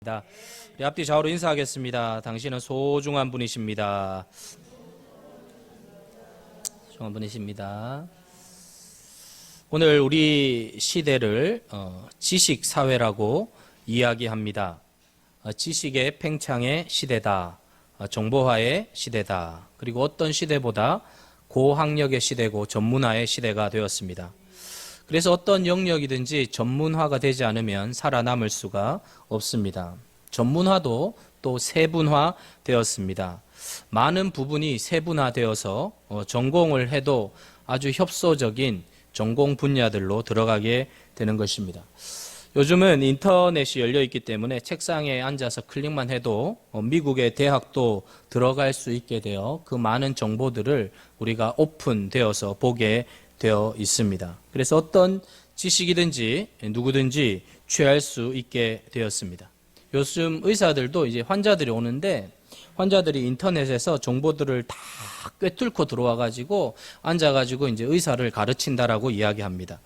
우리 앞뒤 좌우로 인사하겠습니다. 당신은 소중한 분이십니다. 소중한 분이십니다. 오늘 우리 시대를 지식 사회라고 이야기합니다. 지식의 팽창의 시대다. 정보화의 시대다. 그리고 어떤 시대보다 고학력의 시대고 전문화의 시대가 되었습니다. 그래서 어떤 영역이든지 전문화가 되지 않으면 살아남을 수가 없습니다. 전문화도 또 세분화 되었습니다. 많은 부분이 세분화되어서 전공을 해도 아주 협소적인 전공 분야들로 들어가게 되는 것입니다. 요즘은 인터넷이 열려 있기 때문에 책상에 앉아서 클릭만 해도 미국의 대학도 들어갈 수 있게 되어 그 많은 정보들을 우리가 오픈되어서 보게 되어 있습니다. 그래서 어떤 지식이든지 누구든지 취할 수 있게 되었습니다. 요즘 의사들도 이제 환자들이 오는데 환자들이 인터넷에서 정보들을 다 꿰뚫고 들어와 가지고 앉아 가지고 이제 의사를 가르친다라고 이야기합니다.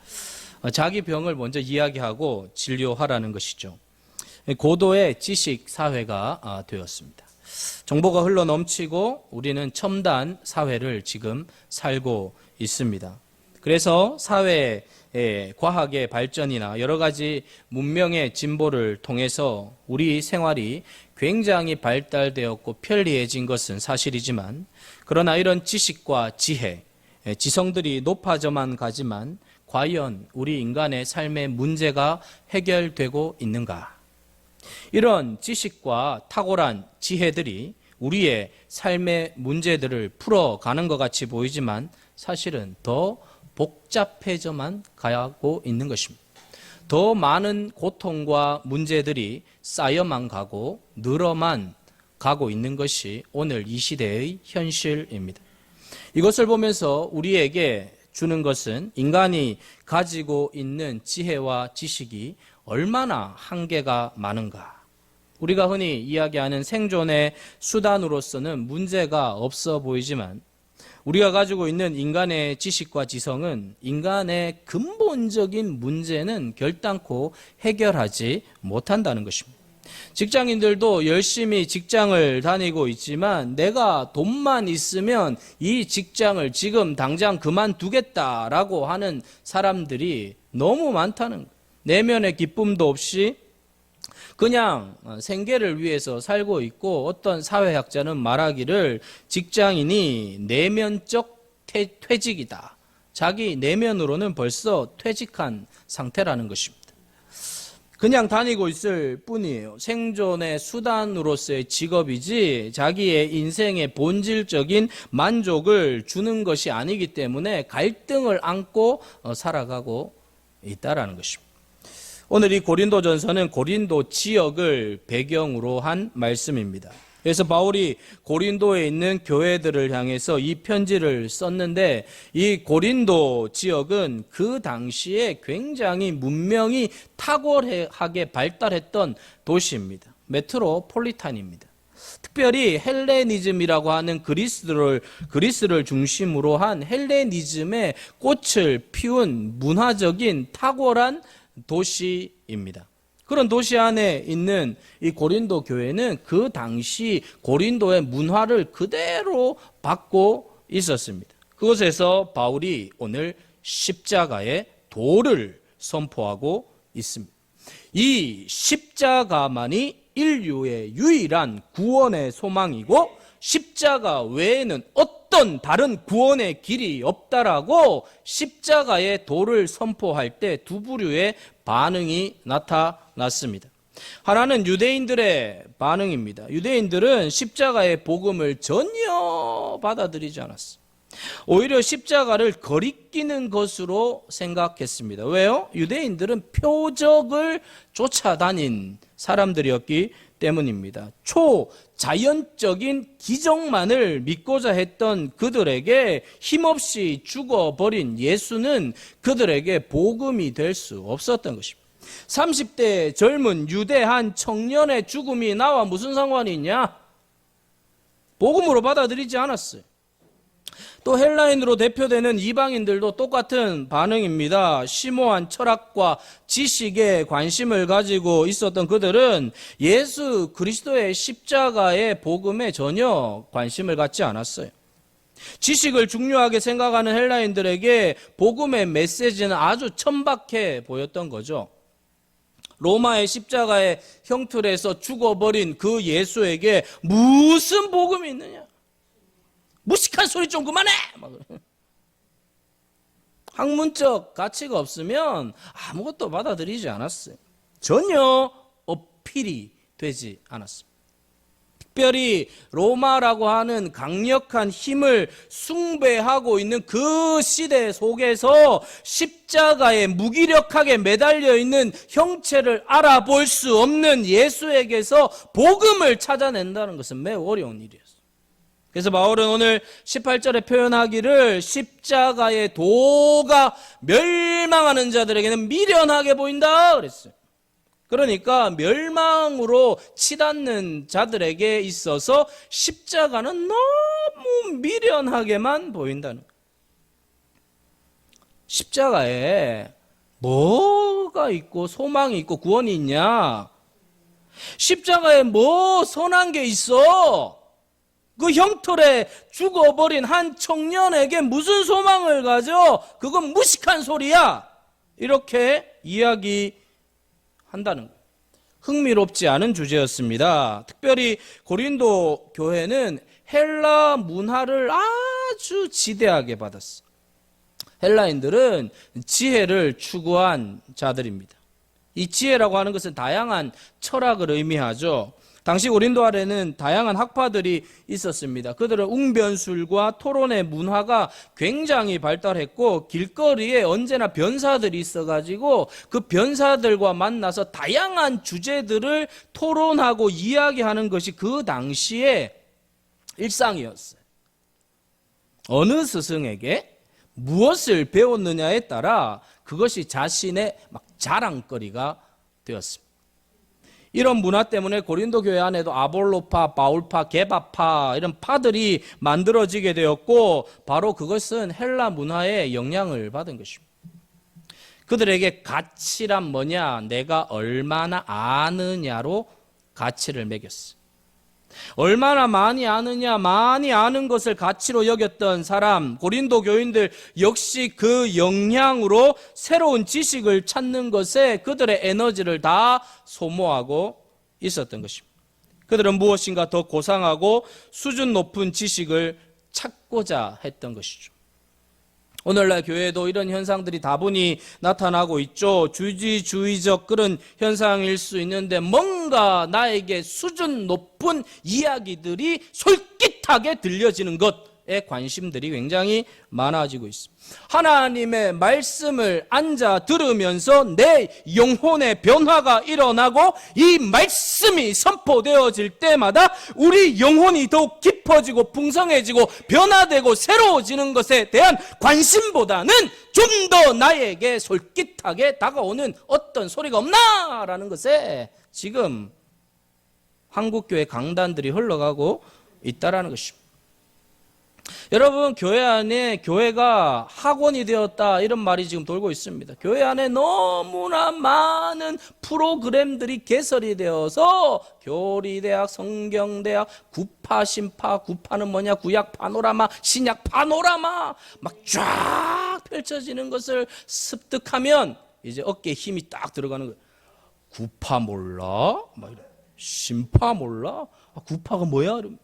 자기 병을 먼저 이야기하고 진료하라는 것이죠. 고도의 지식 사회가 되었습니다. 정보가 흘러 넘치고 우리는 첨단 사회를 지금 살고 있습니다. 그래서 사회의 과학의 발전이나 여러 가지 문명의 진보를 통해서 우리 생활이 굉장히 발달되었고 편리해진 것은 사실이지만 그러나 이런 지식과 지혜, 지성들이 높아져만 가지만 과연 우리 인간의 삶의 문제가 해결되고 있는가? 이런 지식과 탁월한 지혜들이 우리의 삶의 문제들을 풀어가는 것 같이 보이지만 사실은 더 복잡해져만 가고 있는 것입니다. 더 많은 고통과 문제들이 쌓여만 가고 늘어만 가고 있는 것이 오늘 이 시대의 현실입니다. 이것을 보면서 우리에게 주는 것은 인간이 가지고 있는 지혜와 지식이 얼마나 한계가 많은가. 우리가 흔히 이야기하는 생존의 수단으로서는 문제가 없어 보이지만 우리가 가지고 있는 인간의 지식과 지성은 인간의 근본적인 문제는 결단코 해결하지 못한다는 것입니다. 직장인들도 열심히 직장을 다니고 있지만 내가 돈만 있으면 이 직장을 지금 당장 그만두겠다라고 하는 사람들이 너무 많다는 거예요. 내면의 기쁨도 없이 그냥 생계를 위해서 살고 있고 어떤 사회학자는 말하기를 직장인이 내면적 퇴직이다. 자기 내면으로는 벌써 퇴직한 상태라는 것입니다. 그냥 다니고 있을 뿐이에요. 생존의 수단으로서의 직업이지 자기의 인생의 본질적인 만족을 주는 것이 아니기 때문에 갈등을 안고 살아가고 있다라는 것입니다. 오늘 이 고린도전서는 고린도 지역을 배경으로 한 말씀입니다. 그래서 바울이 고린도에 있는 교회들을 향해서 이 편지를 썼는데 이 고린도 지역은 그 당시에 굉장히 문명이 탁월하게 발달했던 도시입니다. 메트로폴리탄입니다. 특별히 헬레니즘이라고 하는 그리스를 중심으로 한 헬레니즘의 꽃을 피운 문화적인 탁월한 도시입니다. 그런 도시 안에 있는 이 고린도 교회는 그 당시 고린도의 문화를 그대로 받고 있었습니다. 그곳에서 바울이 오늘 십자가의 도를 선포하고 있습니다. 이 십자가만이 인류의 유일한 구원의 소망이고 십자가 외에는 어떤 다른 구원의 길이 없다라고 십자가의 도를 선포할 때 두 부류의 반응이 나타났습니다. 하나는 유대인들의 반응입니다. 유대인들은 십자가의 복음을 전혀 받아들이지 않았어요. 오히려 십자가를 거리끼는 것으로 생각했습니다. 왜요? 유대인들은 표적을 쫓아다닌 사람들이었기 때문입니다. 초자연적인 기적만을 믿고자 했던 그들에게 힘없이 죽어버린 예수는 그들에게 복음이 될 수 없었던 것입니다. 30대 젊은 유대한 청년의 죽음이 나와 무슨 상관이 있냐? 복음으로 받아들이지 않았어요. 또 헬라인으로 대표되는 이방인들도 똑같은 반응입니다. 심오한 철학과 지식에 관심을 가지고 있었던 그들은 예수 그리스도의 십자가의 복음에 전혀 관심을 갖지 않았어요. 지식을 중요하게 생각하는 헬라인들에게 복음의 메시지는 아주 천박해 보였던 거죠. 로마의 십자가의 형틀에서 죽어버린 그 예수에게 무슨 복음이 있느냐? 무식한 소리 좀 그만해! 학문적 가치가 없으면 아무것도 받아들이지 않았어요. 전혀 어필이 되지 않았습니다. 특별히 로마라고 하는 강력한 힘을 숭배하고 있는 그 시대 속에서 십자가에 무기력하게 매달려 있는 형체를 알아볼 수 없는 예수에게서 복음을 찾아낸다는 것은 매우 어려운 일이었어요. 그래서 바울은 오늘 18절에 표현하기를 십자가의 도가 멸망하는 자들에게는 미련하게 보인다 그랬어요. 그러니까 멸망으로 치닫는 자들에게 있어서 십자가는 너무 미련하게만 보인다는 거예요. 십자가에 뭐가 있고 소망이 있고 구원이 있냐? 십자가에 뭐 선한 게 있어? 그 형틀에 죽어버린 한 청년에게 무슨 소망을 가져? 그건 무식한 소리야. 이렇게 이야기한다는 거예요. 흥미롭지 않은 주제였습니다. 특별히 고린도 교회는 헬라 문화를 아주 지대하게 받았어요. 헬라인들은 지혜를 추구한 자들입니다. 이 지혜라고 하는 것은 다양한 철학을 의미하죠. 당시 고린도 아래는 다양한 학파들이 있었습니다. 그들은 웅변술과 토론의 문화가 굉장히 발달했고 길거리에 언제나 변사들이 있어가지고 그 변사들과 만나서 다양한 주제들을 토론하고 이야기하는 것이 그 당시의 일상이었어요. 어느 스승에게 무엇을 배웠느냐에 따라 그것이 자신의 자랑거리가 되었습니다. 이런 문화 때문에 고린도 교회 안에도 아볼로파, 바울파, 게바파 이런 파들이 만들어지게 되었고 바로 그것은 헬라 문화의 영향을 받은 것입니다. 그들에게 가치란 뭐냐? 내가 얼마나 아느냐로 가치를 매겼어요. 얼마나 많이 아느냐, 많이 아는 것을 가치로 여겼던 사람, 고린도 교인들 역시 그 영향으로 새로운 지식을 찾는 것에 그들의 에너지를 다 소모하고 있었던 것입니다. 그들은 무엇인가 더 고상하고 수준 높은 지식을 찾고자 했던 것이죠. 오늘날 교회에도 이런 현상들이 다분히 나타나고 있죠. 주지주의적 그런 현상일 수 있는데 뭔가 나에게 수준 높은 이야기들이 솔깃하게 들려지는 것에 관심들이 굉장히 많아지고 있습니다. 하나님의 말씀을 앉아 들으면서 내 영혼의 변화가 일어나고 이 말씀이 선포되어질 때마다 우리 영혼이 더욱 깊어지고 풍성해지고 변화되고 새로워지는 것에 대한 관심보다는 좀 더 나에게 솔깃하게 다가오는 어떤 소리가 없나라는 것에 지금 한국교회 강단들이 흘러가고 있다는 것입니다. 여러분, 교회 안에 교회가 학원이 되었다 이런 말이 지금 돌고 있습니다. 교회 안에 너무나 많은 프로그램들이 개설이 되어서 교리대학, 성경대학, 구파, 신파, 구파는 뭐냐? 구약 파노라마, 신약 파노라마 막 쫙 펼쳐지는 것을 습득하면 이제 어깨에 힘이 딱 들어가는 거예요. 구파 몰라? 막 이래. 신파 몰라? 아, 구파가 뭐야? 이러면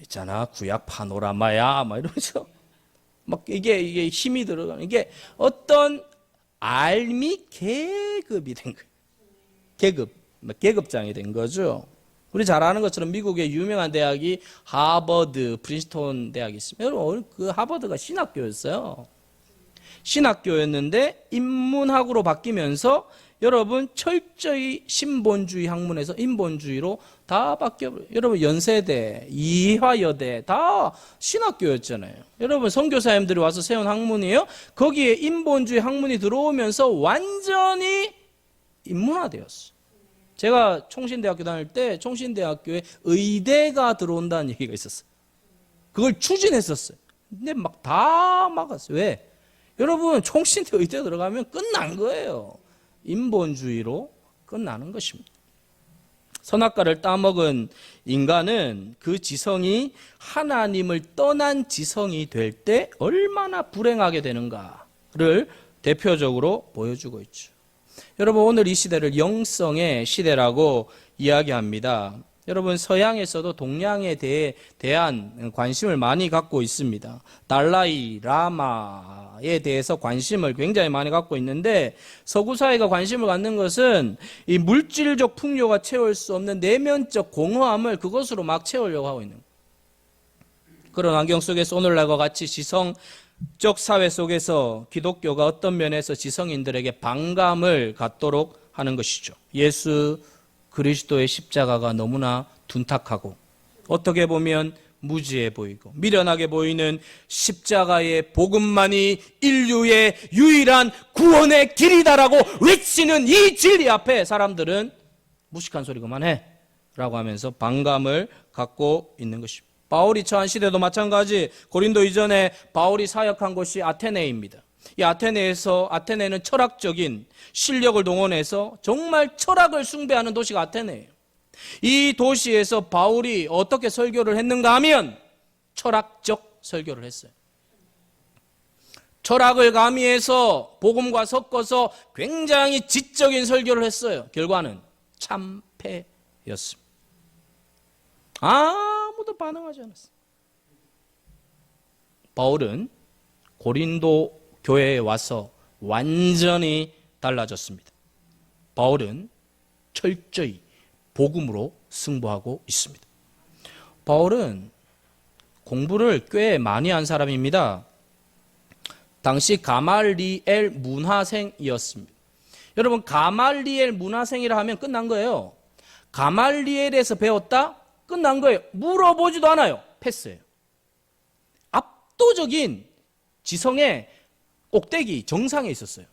있잖아, 구약 파노라마야, 막 이러면서 막 이게 힘이 들어가는 이게 어떤 알미 계급이 된 거예요. 계급장이 된 거죠. 우리 잘 아는 것처럼 미국의 유명한 대학이 하버드, 프린스톤 대학이 있습니다. 여러분, 그 하버드가 신학교였어요. 신학교였는데 인문학으로 바뀌면서 여러분 철저히 신본주의 학문에서 인본주의로 다 바뀌어버려요. 여러분 연세대, 이화여대 다 신학교였잖아요. 여러분 선교사님들이 와서 세운 학문이에요. 거기에 인본주의 학문이 들어오면서 완전히 인문화되었어요. 제가 총신대학교 다닐 때 총신대학교에 의대가 들어온다는 얘기가 있었어요. 그걸 추진했었어요. 근데 막 다 막았어요. 왜? 여러분, 총신대 의대 들어가면 끝난 거예요. 인본주의로 끝나는 것입니다. 선악과를 따먹은 인간은 그 지성이 하나님을 떠난 지성이 될 때 얼마나 불행하게 되는가를 대표적으로 보여주고 있죠. 여러분, 오늘 이 시대를 영성의 시대라고 이야기합니다. 여러분, 서양에서도 동양에 대한 관심을 많이 갖고 있습니다. 달라이 라마에 대해서 관심을 굉장히 많이 갖고 있는데, 서구 사회가 관심을 갖는 것은 이 물질적 풍요가 채울 수 없는 내면적 공허함을 그것으로 막 채우려고 하고 있는 거예요. 그런 환경 속에서 오늘날과 같이 지성적 사회 속에서 기독교가 어떤 면에서 지성인들에게 반감을 갖도록 하는 것이죠. 예수 그리스도의 십자가가 너무나 둔탁하고 어떻게 보면 무지해 보이고 미련하게 보이는 십자가의 복음만이 인류의 유일한 구원의 길이다라고 외치는 이 진리 앞에 사람들은 무식한 소리 그만해 라고 하면서 반감을 갖고 있는 것입니다. 바울이 처한 시대도 마찬가지. 고린도 이전에 바울이 사역한 곳이 아테네입니다. 이 아테네는 철학적인 실력을 동원해서 정말 철학을 숭배하는 도시가 아테네예요. 이 도시에서 바울이 어떻게 설교를 했는가 하면 철학적 설교를 했어요. 철학을 가미해서 복음과 섞어서 굉장히 지적인 설교를 했어요. 결과는 참패였습니다. 아무도 반응하지 않았어요. 바울은 고린도 교회에 와서 완전히 달라졌습니다. 바울은 철저히 복음으로 승부하고 있습니다. 바울은 공부를 꽤 많이 한 사람입니다. 당시 가말리엘 문화생이었습니다. 여러분, 가말리엘 문화생이라 하면 끝난 거예요. 가말리엘에서 배웠다? 끝난 거예요. 물어보지도 않아요. 패스예요. 압도적인 지성의 꼭대기 정상에 있었어요.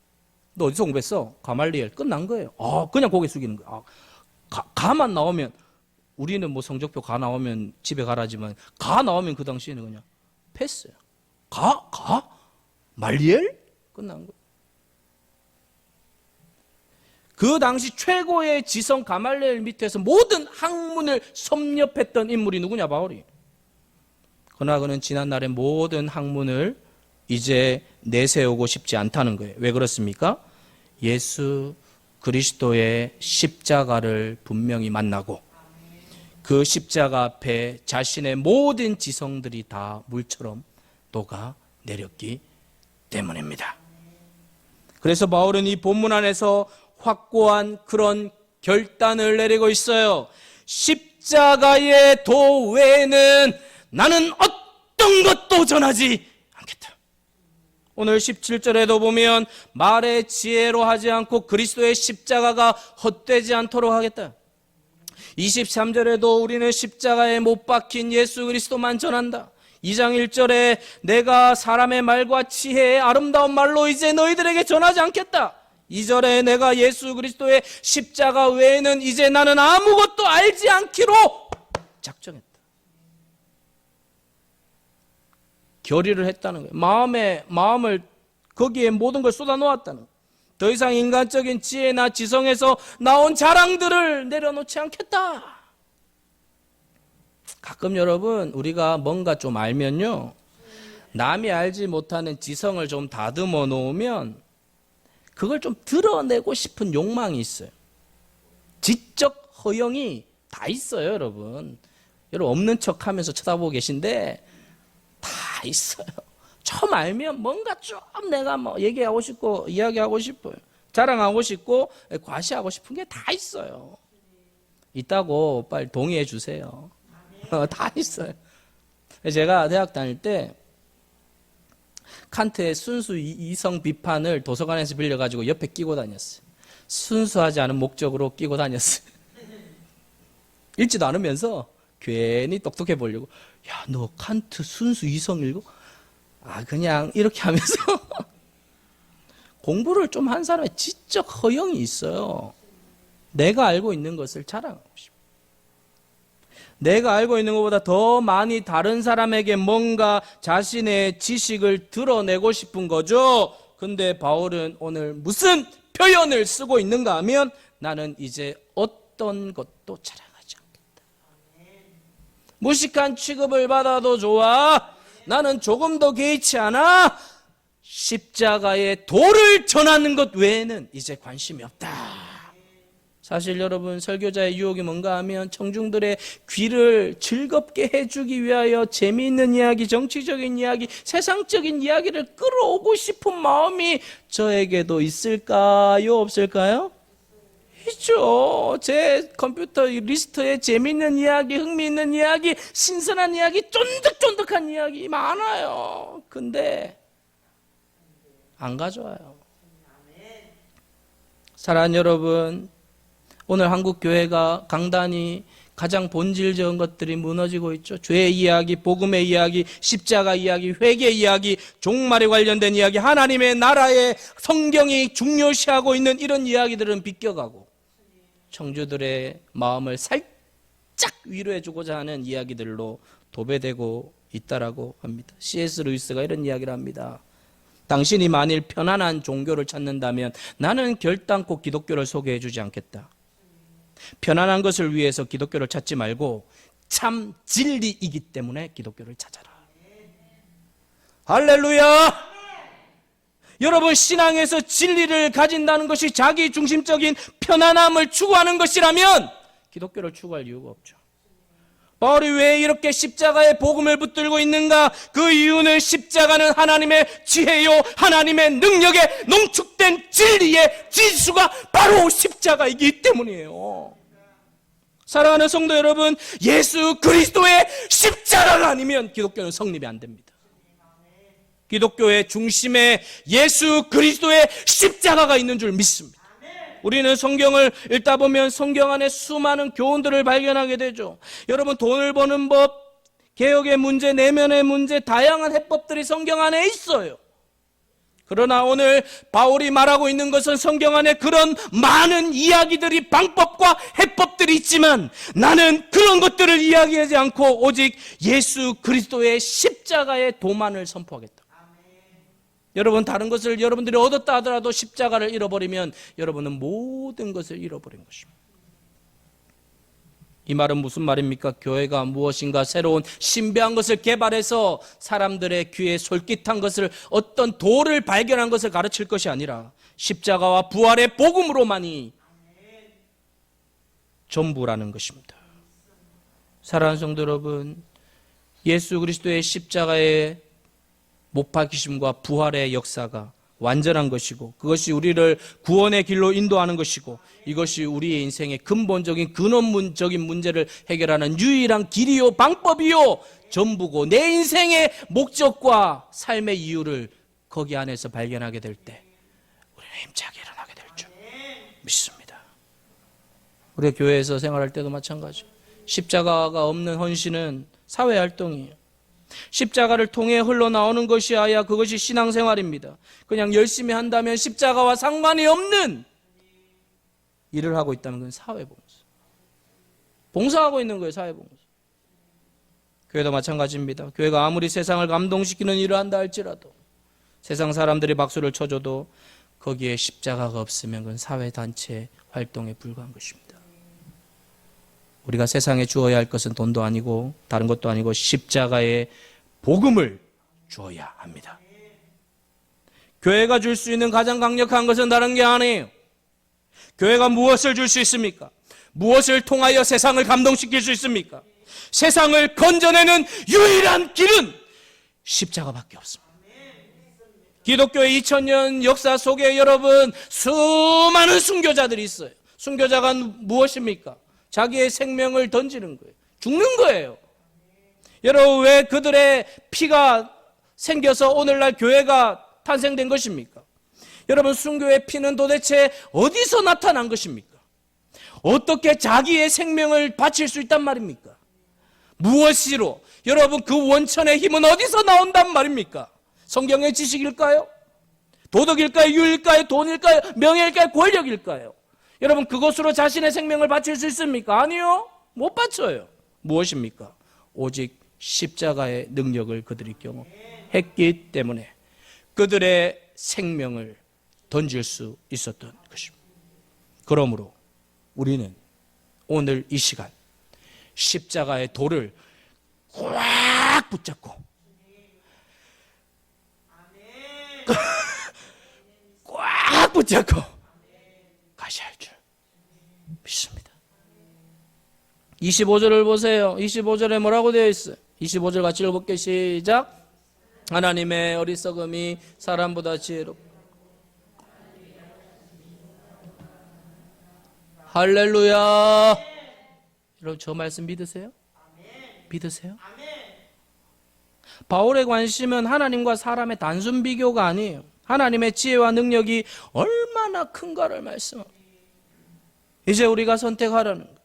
너 어디서 공부했어? 가말리엘. 끝난 거예요. 그냥 고개 숙이는 거예요. 가만 나오면, 우리는 뭐 성적표 가 나오면 집에 가라지만 가 나오면 그 당시에는 그냥 패스예요. 말리엘? 끝난 거예요. 그 당시 최고의 지성 가말리엘 밑에서 모든 학문을 섭렵했던 인물이 누구냐? 바울이. 그러나 그는 지난날의 모든 학문을 이제 내세우고 싶지 않다는 거예요. 왜 그렇습니까? 예수 그리스도의 십자가를 분명히 만나고 그 십자가 앞에 자신의 모든 지성들이 다 물처럼 녹아 내렸기 때문입니다. 그래서 바울은 이 본문 안에서 확고한 그런 결단을 내리고 있어요. 십자가의 도 외에는 나는 어떤 것도 전하지 않겠다. 오늘 17절에도 보면 말의 지혜로 하지 않고 그리스도의 십자가가 헛되지 않도록 하겠다. 23절에도 우리는 십자가에 못 박힌 예수 그리스도만 전한다. 2장 1절에 내가 사람의 말과 지혜의 아름다운 말로 이제 너희들에게 전하지 않겠다. 2절에 내가 예수 그리스도의 십자가 외에는 이제 나는 아무것도 알지 않기로 작정했다. 결의를 했다는 거예요. 마음을 거기에 모든 걸 쏟아 놓았다는 거예요. 더 이상 인간적인 지혜나 지성에서 나온 자랑들을 내려놓지 않겠다. 가끔 여러분, 우리가 뭔가 좀 알면요, 남이 알지 못하는 지성을 좀 다듬어 놓으면 그걸 좀 드러내고 싶은 욕망이 있어요. 지적 허영이 다 있어요, 여러분. 여러분 없는 척 하면서 쳐다보고 계신데 다 있어요. 좀 알면 뭔가 좀 내가 뭐 얘기하고 싶고 이야기하고 싶어요. 자랑하고 싶고 과시하고 싶은 게 다 있어요. 있다고 빨리 동의해 주세요. 다 있어요. 제가 대학 다닐 때 칸트의 순수 이성 비판을 도서관에서 빌려가지고 옆에 끼고 다녔어요. 순수하지 않은 목적으로 끼고 다녔어요. 읽지도 않으면서 괜히 똑똑해 보려고. 야, 너 칸트 순수 이성 읽어? 그냥 이렇게 하면서 공부를 좀 한 사람의 지적 허영이 있어요. 내가 알고 있는 것을 자랑하고 싶어. 내가 알고 있는 것보다 더 많이 다른 사람에게 뭔가 자신의 지식을 드러내고 싶은 거죠. 근데 바울은 오늘 무슨 표현을 쓰고 있는가 하면 나는 이제 어떤 것도 자랑하지 않겠다. 무식한 취급을 받아도 좋아. 나는 조금 더 개의치 않아. 십자가의 도를 전하는 것 외에는 이제 관심이 없다. 사실 여러분, 설교자의 유혹이 뭔가 하면 청중들의 귀를 즐겁게 해주기 위하여 재미있는 이야기, 정치적인 이야기, 세상적인 이야기를 끌어오고 싶은 마음이 저에게도 있을까요? 없을까요? 있죠. 제 컴퓨터 리스트에 재미있는 이야기, 흥미있는 이야기, 신선한 이야기, 쫀득쫀득한 이야기 많아요. 근데 안 가져와요. 사랑하는 여러분, 오늘 한국 교회가 강단이 가장 본질적인 것들이 무너지고 있죠. 죄의 이야기, 복음의 이야기, 십자가 이야기, 회개 이야기, 종말에 관련된 이야기, 하나님의 나라의 성경이 중요시하고 있는 이런 이야기들은 비껴가고 청주들의 마음을 살짝 위로해주고자 하는 이야기들로 도배되고 있다라고 합니다. C.S. 루이스가 이런 이야기를 합니다. 당신이 만일 편안한 종교를 찾는다면 나는 결단코 기독교를 소개해주지 않겠다. 편안한 것을 위해서 기독교를 찾지 말고 참 진리이기 때문에 기독교를 찾아라. 할렐루야! 여러분, 신앙에서 진리를 가진다는 것이 자기 중심적인 편안함을 추구하는 것이라면 기독교를 추구할 이유가 없죠. 바울이 왜 이렇게 십자가의 복음을 붙들고 있는가? 그 이유는 십자가는 하나님의 지혜요, 하나님의 능력에 농축된 진리의 지수가 바로 십자가이기 때문이에요. 사랑하는 성도 여러분, 예수 그리스도의 십자가가 아니면 기독교는 성립이 안 됩니다. 기독교의 중심에 예수 그리스도의 십자가가 있는 줄 믿습니다. 우리는 성경을 읽다 보면 성경 안에 수많은 교훈들을 발견하게 되죠. 여러분, 돈을 버는 법, 개혁의 문제, 내면의 문제, 다양한 해법들이 성경 안에 있어요. 그러나 오늘 바울이 말하고 있는 것은 성경 안에 그런 많은 이야기들이, 방법과 해법들이 있지만 나는 그런 것들을 이야기하지 않고 오직 예수 그리스도의 십자가의 도만을 선포하겠다. 여러분, 다른 것을 여러분들이 얻었다 하더라도 십자가를 잃어버리면 여러분은 모든 것을 잃어버린 것입니다. 이 말은 무슨 말입니까? 교회가 무엇인가 새로운 신비한 것을 개발해서 사람들의 귀에 솔깃한 것을, 어떤 도를 발견한 것을 가르칠 것이 아니라 십자가와 부활의 복음으로만이 전부라는 것입니다. 사랑하는 성도 여러분, 예수 그리스도의 십자가의 못 박히심과 부활의 역사가 완전한 것이고 그것이 우리를 구원의 길로 인도하는 것이고 이것이 우리의 인생의 근본적인 근원적인 문제를 해결하는 유일한 길이요, 방법이요, 전부고 내 인생의 목적과 삶의 이유를 거기 안에서 발견하게 될 때 우리는 힘차게 일어나게 될 줄 믿습니다. 우리 교회에서 생활할 때도 마찬가지. 십자가가 없는 헌신은 사회활동이에요. 십자가를 통해 흘러나오는 것이 아야 그것이 신앙생활입니다. 그냥 열심히 한다면 십자가와 상관이 없는 일을 하고 있다면 그건 사회봉사. 봉사하고 있는 거예요, 사회봉사. 교회도 마찬가지입니다. 교회가 아무리 세상을 감동시키는 일을 한다 할지라도 세상 사람들이 박수를 쳐줘도 거기에 십자가가 없으면 그건 사회단체 활동에 불과한 것입니다. 우리가 세상에 주어야 할 것은 돈도 아니고 다른 것도 아니고 십자가의 복음을 주어야 합니다. 교회가 줄 수 있는 가장 강력한 것은 다른 게 아니에요. 교회가 무엇을 줄 수 있습니까? 무엇을 통하여 세상을 감동시킬 수 있습니까? 세상을 건져내는 유일한 길은 십자가밖에 없습니다. 기독교의 2000년 역사 속에 여러분, 수많은 순교자들이 있어요. 순교자가 무엇입니까? 자기의 생명을 던지는 거예요. 죽는 거예요. 여러분, 왜 그들의 피가 생겨서 오늘날 교회가 탄생된 것입니까? 여러분, 순교의 피는 도대체 어디서 나타난 것입니까? 어떻게 자기의 생명을 바칠 수 있단 말입니까? 무엇으로? 여러분, 그 원천의 힘은 어디서 나온단 말입니까? 성경의 지식일까요? 도덕일까요? 유일까요? 돈일까요? 명예일까요? 권력일까요? 여러분, 그것으로 자신의 생명을 바칠 수 있습니까? 아니요, 못 바쳐요. 무엇입니까? 오직 십자가의 능력을 그들이 경험했기 때문에 그들의 생명을 던질 수 있었던 것입니다. 그러므로 우리는 오늘 이 시간 십자가의 도를 꽉 붙잡고 꽉 붙잡고 가셔야 할 줄 믿습니다. 25절을 보세요. 25절에 뭐라고 되어 있어요? 25절 같이 읽어볼게요. 시작. 하나님의 어리석음이 사람보다 지혜롭고. 할렐루야. 여러분 저 말씀 믿으세요? 믿으세요? 바울의 관심은 하나님과 사람의 단순 비교가 아니에요. 하나님의 지혜와 능력이 얼마나 큰가를 말씀합니다. 이제 우리가 선택하라는 것.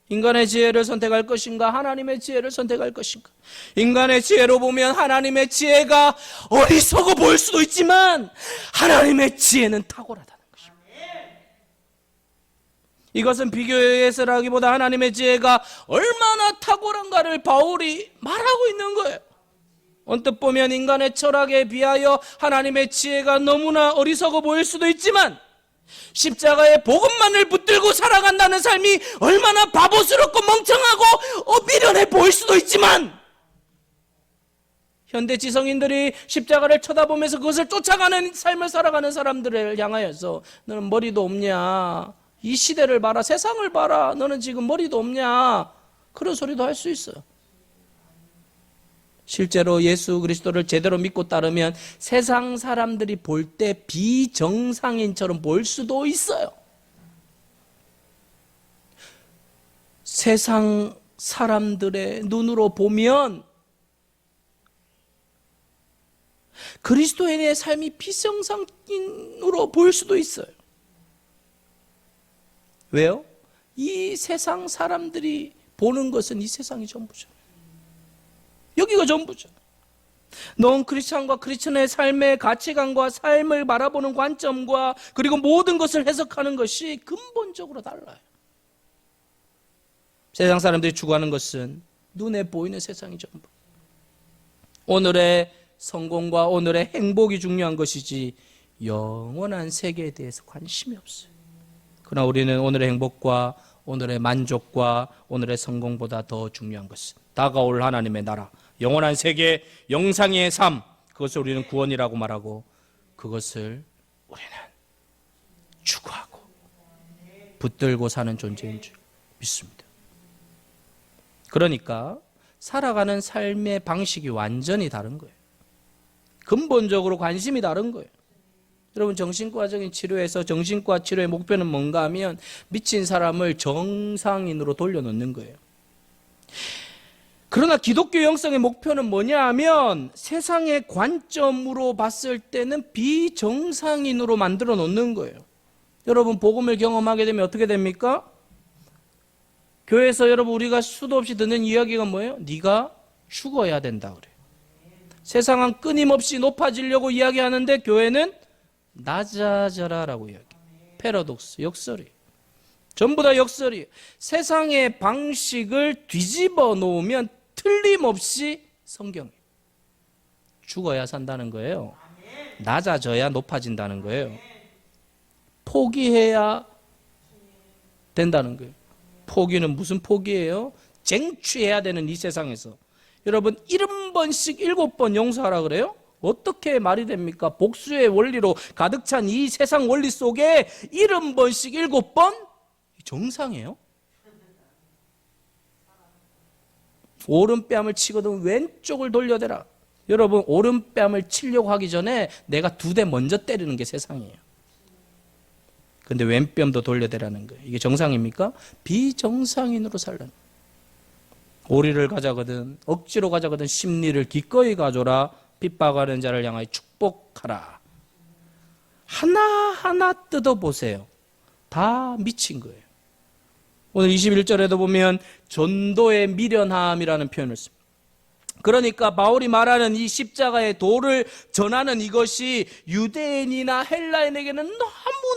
인간의 지혜를 선택할 것인가? 하나님의 지혜를 선택할 것인가? 인간의 지혜로 보면 하나님의 지혜가 어리석어 보일 수도 있지만 하나님의 지혜는 탁월하다는 것입니다. 이것은 비교해서라기보다 하나님의 지혜가 얼마나 탁월한가를 바울이 말하고 있는 거예요. 언뜻 보면 인간의 철학에 비하여 하나님의 지혜가 너무나 어리석어 보일 수도 있지만 십자가의 복음만을 붙들고 살아간다는 삶이 얼마나 바보스럽고 멍청하고 미련해 보일 수도 있지만 현대 지성인들이 십자가를 쳐다보면서 그것을 쫓아가는 삶을 살아가는 사람들을 향하여서 너는 머리도 없냐, 이 시대를 봐라, 세상을 봐라, 너는 지금 머리도 없냐, 그런 소리도 할 수 있어요. 실제로 예수 그리스도를 제대로 믿고 따르면 세상 사람들이 볼 때 비정상인처럼 보일 수도 있어요. 세상 사람들의 눈으로 보면 그리스도인의 삶이 비정상인으로 보일 수도 있어요. 왜요? 이 세상 사람들이 보는 것은 이 세상이 전부죠. 여기가 전부죠. 넌 크리스찬과 크리스찬의 삶의 가치관과 삶을 바라보는 관점과 그리고 모든 것을 해석하는 것이 근본적으로 달라요. 세상 사람들이 추구하는 것은 눈에 보이는 세상이 전부. 오늘의 성공과 오늘의 행복이 중요한 것이지 영원한 세계에 대해서 관심이 없어요. 그러나 우리는 오늘의 행복과 오늘의 만족과 오늘의 성공보다 더 중요한 것은 다가올 하나님의 나라, 영원한 세계, 영상의 삶, 그것을 우리는 구원이라고 말하고 그것을 우리는 추구하고 붙들고 사는 존재인 줄 믿습니다. 그러니까 살아가는 삶의 방식이 완전히 다른 거예요. 근본적으로 관심이 다른 거예요. 여러분 정신과적인 치료에서 정신과 치료의 목표는 뭔가 하면 미친 사람을 정상인으로 돌려놓는 거예요. 그러나 기독교 영성의 목표는 뭐냐 하면 세상의 관점으로 봤을 때는 비정상인으로 만들어 놓는 거예요. 여러분 복음을 경험하게 되면 어떻게 됩니까? 교회에서 여러분 우리가 수도 없이 듣는 이야기가 뭐예요? 네가 죽어야 된다 그래요. 세상은 끊임없이 높아지려고 이야기하는데 교회는 낮아져라라고 이야기해요. 패러독스, 역설이에요. 전부 다 역설이에요. 세상의 방식을 뒤집어 놓으면 틀림없이 성경이에요. 죽어야 산다는 거예요. 낮아져야 높아진다는 거예요. 포기해야 된다는 거예요. 포기는 무슨 포기예요? 쟁취해야 되는 이 세상에서. 여러분 70번씩 7번 용서하라 그래요? 어떻게 말이 됩니까? 복수의 원리로 가득 찬 이 세상 원리 속에 70번씩 7번? 정상이에요? 오른뺨을 치거든 왼쪽을 돌려대라. 여러분 오른뺨을 치려고 하기 전에 내가 2대 먼저 때리는 게 세상이에요. 근데 왼뺨도 돌려대라는 거예요. 이게 정상입니까? 비정상인으로 살라는 거예요. 오리를 가져거든 억지로 가져거든 심리를 기꺼이 가져라. 핍박하는 자를 향하여 축복하라. 하나하나 뜯어보세요. 다 미친 거예요. 오늘 21절에도 보면 전도의 미련함이라는 표현을 씁니다. 그러니까 바울이 말하는 이 십자가의 도를 전하는 이것이 유대인이나 헬라인에게는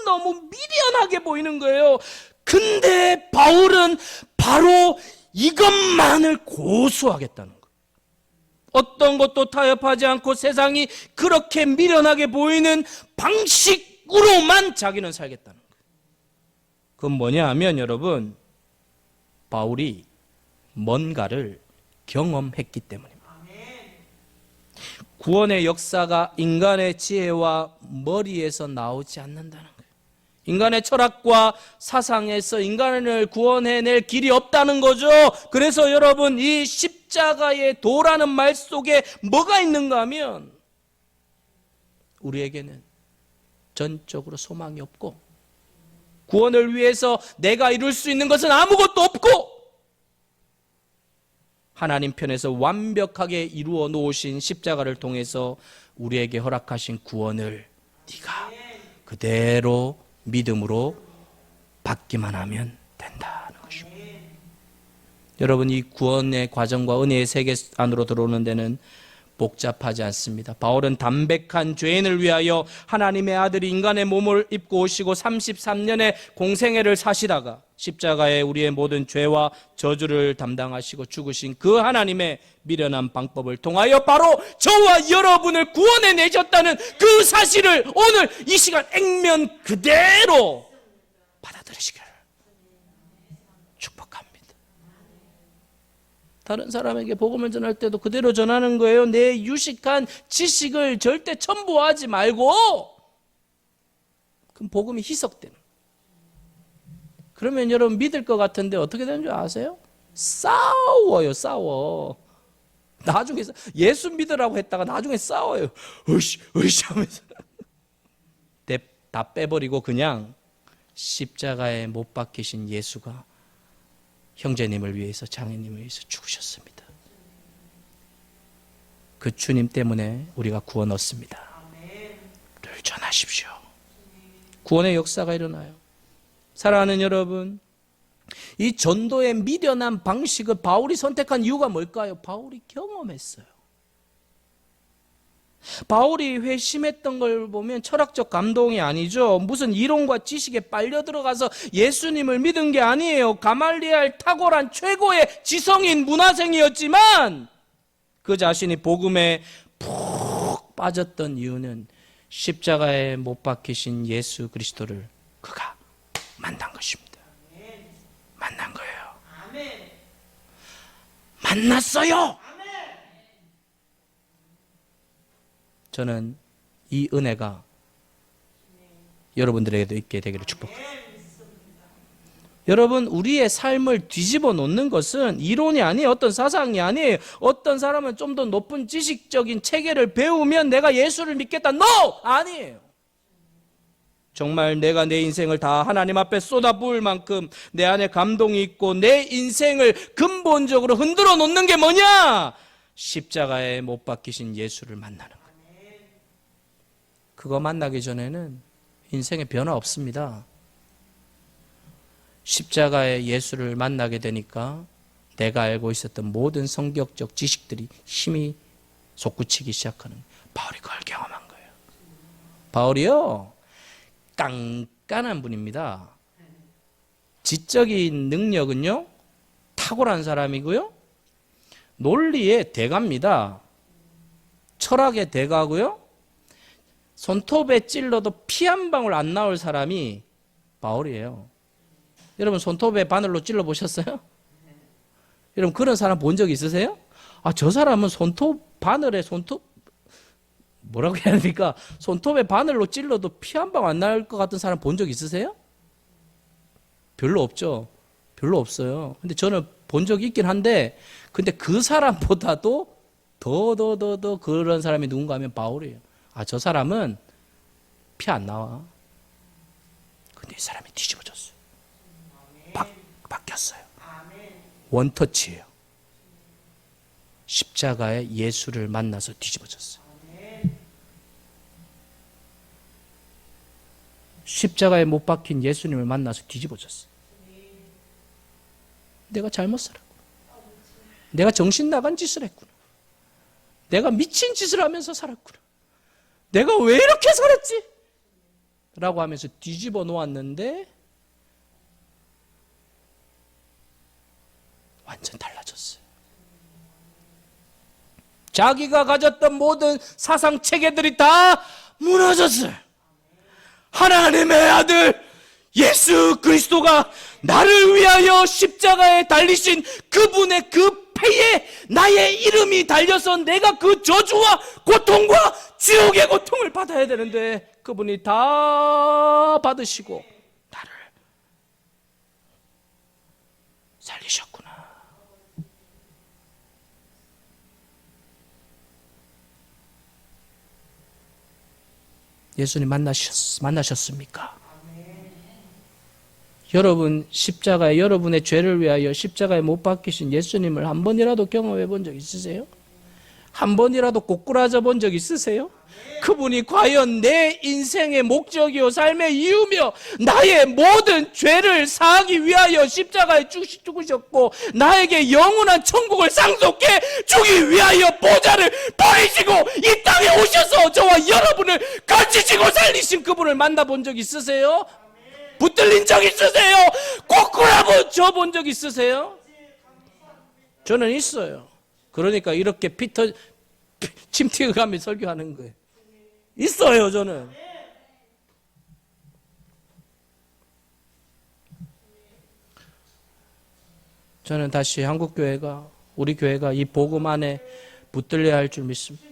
너무너무 미련하게 보이는 거예요. 근데 바울은 바로 이것만을 고수하겠다는 것. 어떤 것도 타협하지 않고 세상이 그렇게 미련하게 보이는 방식으로만 자기는 살겠다는 것. 그건 뭐냐 하면 여러분, 바울이 뭔가를 경험했기 때문입니다. 구원의 역사가 인간의 지혜와 머리에서 나오지 않는다는 거예요. 인간의 철학과 사상에서 인간을 구원해낼 길이 없다는 거죠. 그래서 여러분, 이 십자가의 도라는 말 속에 뭐가 있는가 하면 우리에게는 전적으로 소망이 없고, 구원을 위해서 내가 이룰 수 있는 것은 아무것도 없고, 하나님 편에서 완벽하게 이루어 놓으신 십자가를 통해서 우리에게 허락하신 구원을 네가 그대로 믿음으로 받기만 하면 된다는 것입니다. 여러분, 이 구원의 과정과 은혜의 세계 안으로 들어오는 데는 복잡하지 않습니다. 바울은 담백한 죄인을 위하여 하나님의 아들이 인간의 몸을 입고 오시고 33년의 공생애를 사시다가 십자가에 우리의 모든 죄와 저주를 담당하시고 죽으신 그 하나님의 미련한 방법을 통하여 바로 저와 여러분을 구원해 내셨다는 그 사실을 오늘 이 시간 액면 그대로 받아들이시기를 축복합니다. 다른 사람에게 복음을 전할 때도 그대로 전하는 거예요. 내 유식한 지식을 절대 첨부하지 말고, 그럼 복음이 희석되는. 그러면 여러분 믿을 것 같은데 어떻게 되는 줄 아세요? 싸워요, 싸워. 나중에 예수 믿으라고 했다가 나중에 싸워요. 으이씨 하면서 다 빼버리고 그냥 십자가에 못 박히신 예수가 형제님을 위해서, 장애님을 위해서 죽으셨습니다. 그 주님 때문에 우리가 구원 얻습니다. 를 전하십시오. 구원의 역사가 일어나요. 사랑하는 여러분, 이 전도의 미련한 방식을 바울이 선택한 이유가 뭘까요? 바울이 경험했어요. 바울이 회심했던 걸 보면 철학적 감동이 아니죠. 무슨 이론과 지식에 빨려 들어가서 예수님을 믿은 게 아니에요. 가말리엘 탁월한 최고의 지성인 문화생이었지만 그 자신이 복음에 푹 빠졌던 이유는 십자가에 못 박히신 예수 그리스도를 그가 만난 것입니다. 만난 거예요. 만났어요. 저는 이 은혜가 여러분들에게도 있게 되기를 축복합니다. 여러분, 우리의 삶을 뒤집어 놓는 것은 이론이 아니에요. 어떤 사상이 아니에요. 어떤 사람은 좀 더 높은 지식적인 체계를 배우면 내가 예수를 믿겠다. No! 아니에요. 정말 내가 내 인생을 다 하나님 앞에 쏟아부을 만큼 내 안에 감동이 있고 내 인생을 근본적으로 흔들어 놓는 게 뭐냐? 십자가에 못 박히신 예수를 만나는 거예요. 그거 만나기 전에는 인생에 변화 없습니다. 십자가의 예수를 만나게 되니까 내가 알고 있었던 모든 성격적 지식들이 힘이 솟구치기 시작하는 거예요. 바울이 그걸 경험한 거예요. 바울이요, 깐깐한 분입니다. 지적인 능력은요 탁월한 사람이고요, 논리의 대가입니다. 철학의 대가고요, 손톱에 찔러도 피 한 방울 안 나올 사람이 바울이에요. 여러분 손톱에 바늘로 찔러 보셨어요? 여러분 그런 사람 본 적 있으세요? 아, 저 사람은 바늘에 뭐라고 해야 됩니까? 손톱에 바늘로 찔러도 피 한 방울 안 날 것 같은 사람 본 적 있으세요? 별로 없죠. 별로 없어요. 근데 저는 본 적이 있긴 한데, 근데 그 사람보다도 더 그런 사람이 누군가 하면 바울이에요. 아, 저 사람은 피 안 나와. 근데 이 사람이 뒤집어졌어요. 바뀌었어요. 원터치예요. 십자가에 예수를 만나서 뒤집어졌어요. 십자가에 못 박힌 예수님을 만나서 뒤집어졌어요. 내가 잘못 살았구나. 내가 정신 나간 짓을 했구나. 내가 미친 짓을 하면서 살았구나. 내가 왜 이렇게 살았지? 라고 하면서 뒤집어 놓았는데 완전 달라졌어요. 자기가 가졌던 모든 사상 체계들이 다 무너졌어요. 하나님의 아들 예수 그리스도가 나를 위하여 십자가에 달리신 그분의 그 패에 나의 이름이 달려서 내가 그 저주와 고통과 지옥의 고통을 받아야 되는데 그분이 다 받으시고 나를 살리셨구나. 예수님 만나셨습니까? 여러분 십자가에 여러분의 죄를 위하여 십자가에 못 박히신 예수님을 한 번이라도 경험해 본 적 있으세요? 한 번이라도 꼬꾸라져 본 적 있으세요? 그분이 과연 내 인생의 목적이요 삶의 이유며 나의 모든 죄를 사하기 위하여 십자가에 죽으셨고 나에게 영원한 천국을 상속해 주기 위하여 보좌를 버리시고 이 땅에 오셔서 저와 여러분을 건지시고 살리신 그분을 만나본 적 있으세요? 붙들린 적 있으세요? 꼬꾸라져 본 적 있으세요? 저는 있어요. 그러니까 이렇게 침 튀어가며 설교하는 거예요. 있어요, 저는. 저는 다시 한국교회가, 우리 교회가 이 복음 안에 붙들려야 할 줄 믿습니다.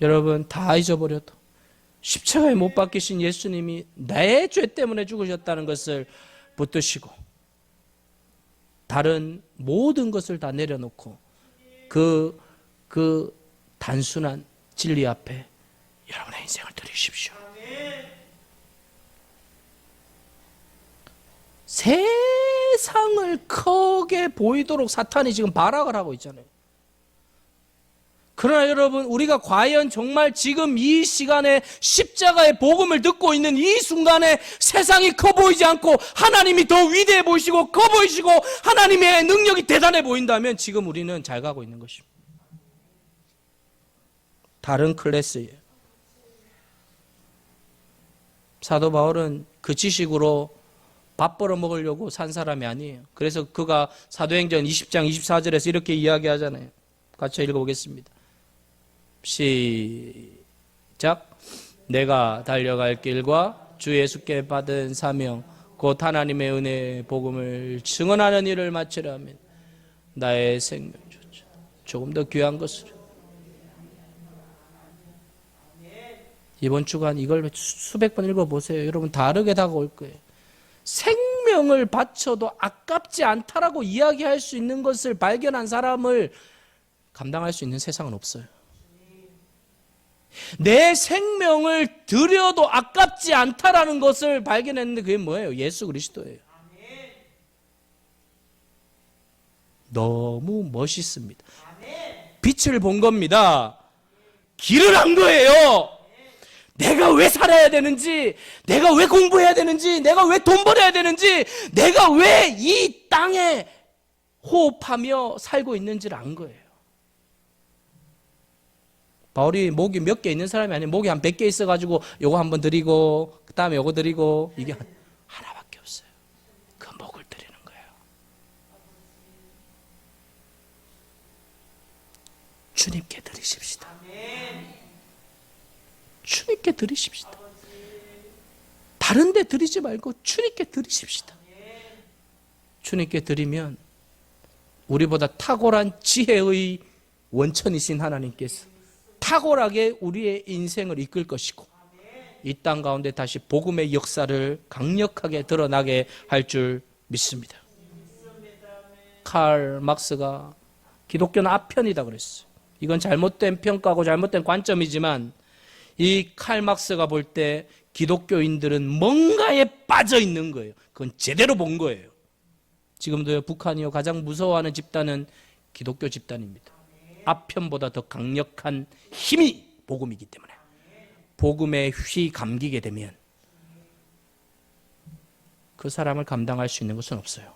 여러분, 다 잊어버려도 십자가에 못 박히신 예수님이 내 죄 때문에 죽으셨다는 것을 붙드시고 다른 모든 것을 다 내려놓고 그 단순한 진리 앞에 여러분의 인생을 드리십시오. 세상을 크게 보이도록 사탄이 지금 발악을 하고 있잖아요. 그러나 여러분, 우리가 과연 정말 지금 이 시간에 십자가의 복음을 듣고 있는 이 순간에 세상이 커 보이지 않고 하나님이 더 위대해 보이시고 커 보이시고 하나님의 능력이 대단해 보인다면 지금 우리는 잘 가고 있는 것입니다. 다른 클래스예요. 사도 바울은 그 지식으로 밥 벌어 먹으려고 산 사람이 아니에요. 그래서 그가 사도행전 20장 24절에서 이렇게 이야기하잖아요. 같이 읽어보겠습니다. 시작. 내가 달려갈 길과 주 예수께 받은 사명 곧 하나님의 은혜의 복음을 증언하는 일을 마치려면 나의 생명조차 조금 더 귀한 것으로. 이번 주간 이걸 수백 번 읽어보세요. 여러분 다르게 다가올 거예요. 생명을 바쳐도 아깝지 않다라고 이야기할 수 있는 것을 발견한 사람을 감당할 수 있는 세상은 없어요. 내 생명을 드려도 아깝지 않다라는 것을 발견했는데 그게 뭐예요? 예수 그리스도예요. 너무 멋있습니다. 빛을 본 겁니다. 길을 안 거예요. 내가 왜 살아야 되는지, 내가 왜 공부해야 되는지, 내가 왜 돈 벌어야 되는지, 내가 왜 이 땅에 호흡하며 살고 있는지를 안 거예요. 바울이 목이 몇 개 있는 사람이 아니에요. 목이 한 100개 있어가지고 요거 한번 드리고 그 다음에 요거 드리고 이게 하나밖에 없어요. 그 목을 드리는 거예요. 주님께 드리십시다. 주님께 드리십시다. 다른 데 드리지 말고 주님께 드리십시다. 주님께 드리면 우리보다 탁월한 지혜의 원천이신 하나님께서 탁월하게 우리의 인생을 이끌 것이고 이 땅 가운데 다시 복음의 역사를 강력하게 드러나게 할 줄 믿습니다. 칼 막스가 기독교는 아편이다 그랬어요. 이건 잘못된 평가고 잘못된 관점이지만 이 칼 막스가 볼 때 기독교인들은 뭔가에 빠져 있는 거예요. 그건 제대로 본 거예요. 지금도 북한이요 가장 무서워하는 집단은 기독교 집단입니다. 아편보다 더 강력한 힘이 복음이기 때문에 복음에 휘 감기게 되면 그 사람을 감당할 수 있는 것은 없어요.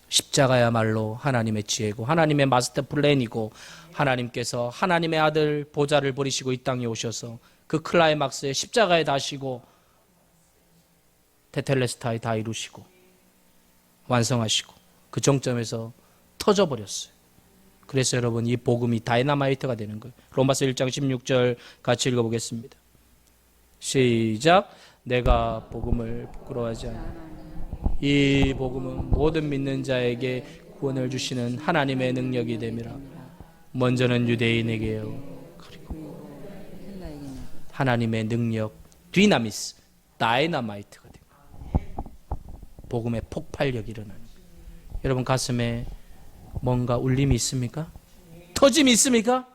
십자가야말로 하나님의 지혜고 하나님의 마스터 플랜이고 하나님께서 하나님의 아들 보좌를 버리시고 이 땅에 오셔서 그 클라이막스에 십자가에 다시고 테텔레스타에 다 이루시고 완성하시고 그 정점에서 터져버렸어요. 그래서 여러분 이 복음이 다이너마이트가 되는 거예요. 로마서 1장 16절 같이 읽어보겠습니다. 시작. 내가 복음을 부끄러워하지 않아. 이 복음은 모든 믿는 자에게 구원을 주시는 하나님의 능력이 됨이라. 먼저는 유대인에게요. 그리고 하나님의 능력, 디나미스, 다이너마이트가 됩니다. 복음의 폭발력이 일어나는 거예요. 여러분 가슴에 뭔가 울림이 있습니까? 터짐이 있습니까?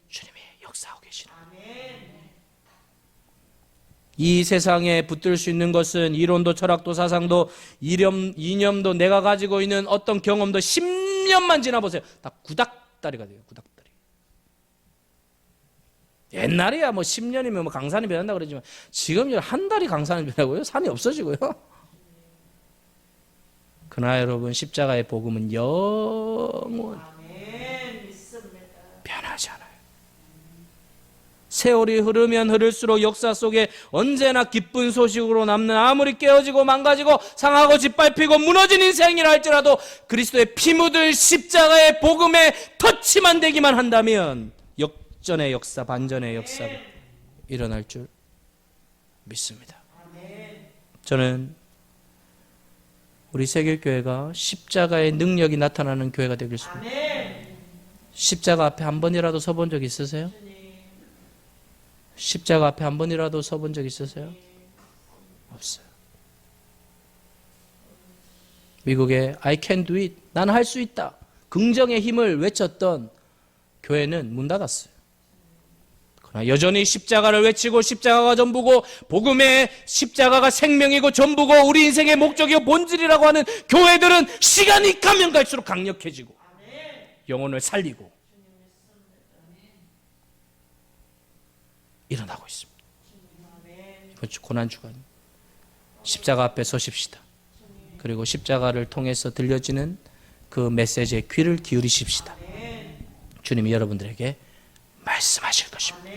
주님이 역사하고 계시는 거예요. 이 세상에 붙들 수 있는 것은 이론도 철학도 사상도 이념도 내가 가지고 있는 어떤 경험도 10년만 지나보세요. 다 구닥다리가 돼요. 구닥다리. 옛날에야 뭐 10년이면 뭐 강산이 변한다 그러지만 지금 한 달이 강산이 변하고요. 산이 없어지고요. 그러나 여러분 십자가의 복음은 영원 변하지 않아요. 세월이 흐르면 흐를수록 역사 속에 언제나 기쁜 소식으로 남는 아무리 깨어지고 망가지고 상하고 짓밟히고 무너진 인생이라 할지라도 그리스도의 피 묻을 십자가의 복음에 터치만 되기만 한다면 역전의 역사, 반전의 역사가 일어날 줄 믿습니다. 저는 우리 세계교회가 십자가의 능력이 나타나는 교회가 되겠습니다. 십자가 앞에 한 번이라도 서본 적 있으세요? 십자가 앞에 한 번이라도 서본 적 있으세요? 없어요. 미국의 I can do it, 나는 할 수 있다, 긍정의 힘을 외쳤던 교회는 문 닫았어요. 그러나 여전히 십자가를 외치고 십자가가 전부고 복음의 십자가가 생명이고 전부고 우리 인생의 목적이고 본질이라고 하는 교회들은 시간이 가면 갈수록 강력해지고 영혼을 살리고 일어나고 있습니다. 이번 주 고난주간 십자가 앞에 서십시다. 그리고 십자가를 통해서 들려지는 그 메시지에 귀를 기울이십시다. 주님이 여러분들에게 말씀하실 것입니다.